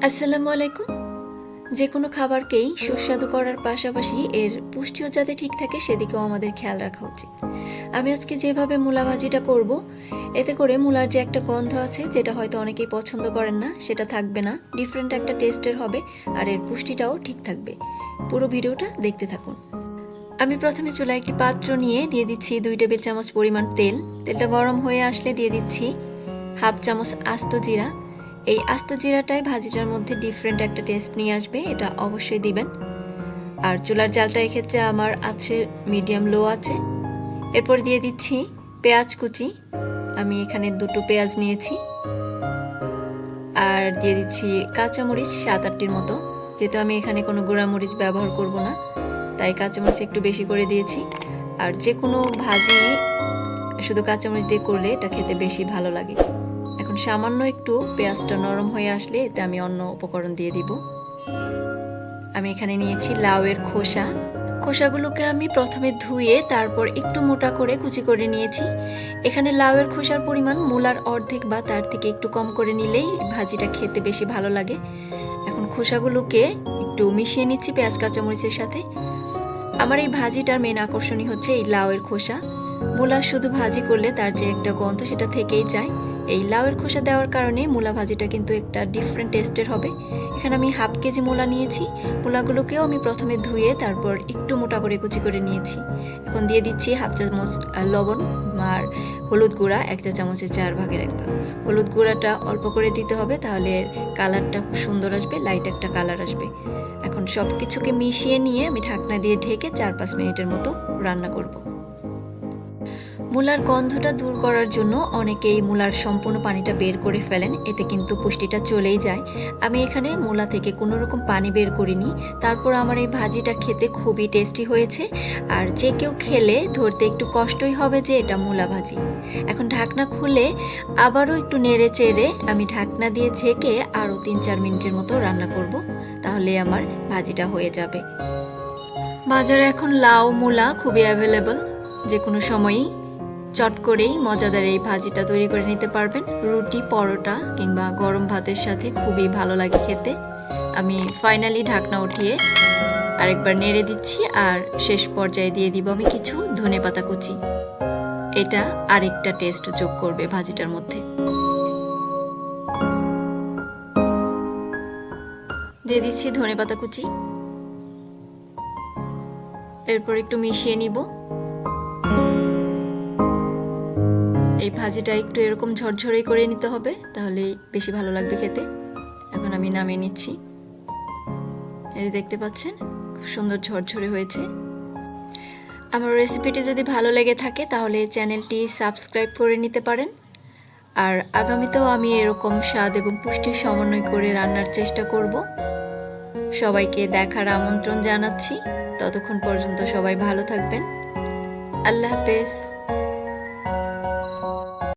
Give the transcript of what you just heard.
আসসালামু আলাইকুম। যে কোনো খাবারকেই সুস্বাদু করার পাশাপাশি এর পুষ্টিও যাতে ঠিক থাকে সেদিকেও আমাদের খেয়াল রাখা উচিত। আমি আজকে যেভাবে মূলা ভাজিটা করব, এতে করে মূলার যে একটা গন্ধ আছে যেটা হয়তো অনেকেই পছন্দ করেন না সেটা থাকবে না, ডিফারেন্ট একটা টেস্টের হবে আর এর পুষ্টিটাও ঠিক থাকবে। পুরো ভিডিওটা দেখতে থাকুন। আমি প্রথমে চুলায় একটি পাত্র নিয়ে দিয়ে দিচ্ছি 2 টেবিল চামচ পরিমাণ তেল। তেলটা গরম হয়ে আসলে দিয়ে দিচ্ছি হাফ চামচ আস্ত জিরা। এই আস্ত জিরাটাই ভাজিটার মধ্যে ডিফারেন্ট একটা টেস্ট নিয়ে আসবে, এটা অবশ্যই দিবেন। আর চুলার জালটা এক্ষেত্রে আমার আছে মিডিয়াম লো আছে। এরপর দিয়ে দিচ্ছি পেঁয়াজ কুচি। আমি এখানে 2টো পেঁয়াজ নিয়েছি। আর দিয়ে দিচ্ছি কাঁচামরিচ 7-8টির মতো, যেহেতু আমি এখানে কোনো গুঁড়ামরিচ ব্যবহার করব না তাই কাঁচামরিচ একটু বেশি করে দিয়েছি। আর যে কোনো ভাজি শুধু কাঁচামরিচ দিয়ে করলে এটা খেতে বেশি ভালো লাগে। এখন সামান্য একটু পেঁয়াজটা নরম হয়ে আসলে এতে আমি অন্য উপকরণ দিয়ে দিব। আমি এখানে নিয়েছি লাউয়ের খোসা। খোসাগুলোকে আমি প্রথমে ধুয়ে তারপর একটু মোটা করে কুচি করে নিয়েছি। এখানে লাউয়ের খোসার পরিমাণ মূলার অর্ধেক বা তার থেকে একটু কম করে নিলেই ভাজিটা খেতে বেশি ভালো লাগে। এখন খোসাগুলোকে একটু মিশিয়ে নিচ্ছি পেঁয়াজ কাঁচামরিচের সাথে। আমার এই ভাজিটার মেন আকর্ষণই হচ্ছে এই লাউয়ের খোসা। মূলা শুধু ভাজি করলে তার যে একটা গন্ধ সেটা থেকেই যায়। এই লাউয়ের খোসা দেওয়ার কারণে মূলা ভাজিটা কিন্তু একটা ডিফারেন্ট টেস্টের হবে। এখানে আমি হাফ কেজি মূলা নিয়েছি। মূলাগুলোকেও আমি প্রথমে ধুয়ে তারপর একটু মোটা করে কুচি করে নিয়েছি। এখন দিয়ে দিচ্ছি হাফ চামচ লবণ আর হলুদ গুঁড়া 1 চা চামচের 4/1 ভাগ। হলুদ গুঁড়াটা অল্প করে দিতে হবে, তাহলে কালারটা খুব সুন্দর আসবে, লাইট একটা কালার আসবে। এখন সব কিছুকে মিশিয়ে নিয়ে আমি ঢাকনা দিয়ে ঢেকে 4-5 মিনিটের মতো রান্না করব। মূলার গন্ধটা দূর করার জন্য অনেকেই মূলার সম্পূর্ণ পানিটা বের করে ফেলেন, এতে কিন্তু পুষ্টিটা চলেই যায়। আমি এখানে মূলা থেকে কোনো রকম পানি বের করিনি। তারপর আমার এই ভাজিটা খেতে খুবই টেস্টি হয়েছে। আর যে কেউ খেলে ধরতে একটু কষ্টই হবে যে এটা মূলা ভাজি। এখন ঢাকনা খুলে আবারও একটু নেড়ে চেড়ে আমি ঢাকনা দিয়ে ঢেকে আরও 3-4 মিনিটের মতো রান্না করব, তাহলে আমার ভাজিটা হয়ে যাবে। বাজারে এখন লাউ মূলা খুবই অ্যাভেলেবল, যে কোনো সময়ই চট করেই মজাদার এই ভাজিটা তৈরি করে নিতে পারবেন। রুটি, পরোটা কিংবা গরম ভাতের সাথে খুবই ভালো লাগে খেতে। আমি ফাইনালি ঢাকনা উঠিয়ে আরেকবার নেড়ে দিচ্ছি আর শেষ পর্যায়ে দিয়ে দিব আমি কিছু ধনেপাতা কুচি। এটা আরেকটা টেস্ট যোগ করবে ভাজিটার মধ্যে। দিয়ে দিচ্ছি ধনেপাতা কুচি। এরপর একটু মিশিয়ে নিব। এই ভাজিটা একটু এরকম ঝরঝরে করে নিতে হবে, তাহলে বেশি ভালো লাগবে খেতে। এখন আমি নামিয়ে নিচ্ছি। এই দেখতে পাচ্ছেন খুব সুন্দর ঝরঝরে হয়েছে। আমার রেসিপিটি যদি ভালো লেগে থাকে তাহলে চ্যানেলটি সাবস্ক্রাইব করে নিতে পারেন। আর আগামীতেও আমি এরকম স্বাদ এবং পুষ্টির সমন্বয় করে রান্নার চেষ্টা করব। সবাইকে দেখার আমন্ত্রণ জানাচ্ছি। ততক্ষণ পর্যন্ত সবাই ভালো থাকবেন। আল্লাহ হাফেজ।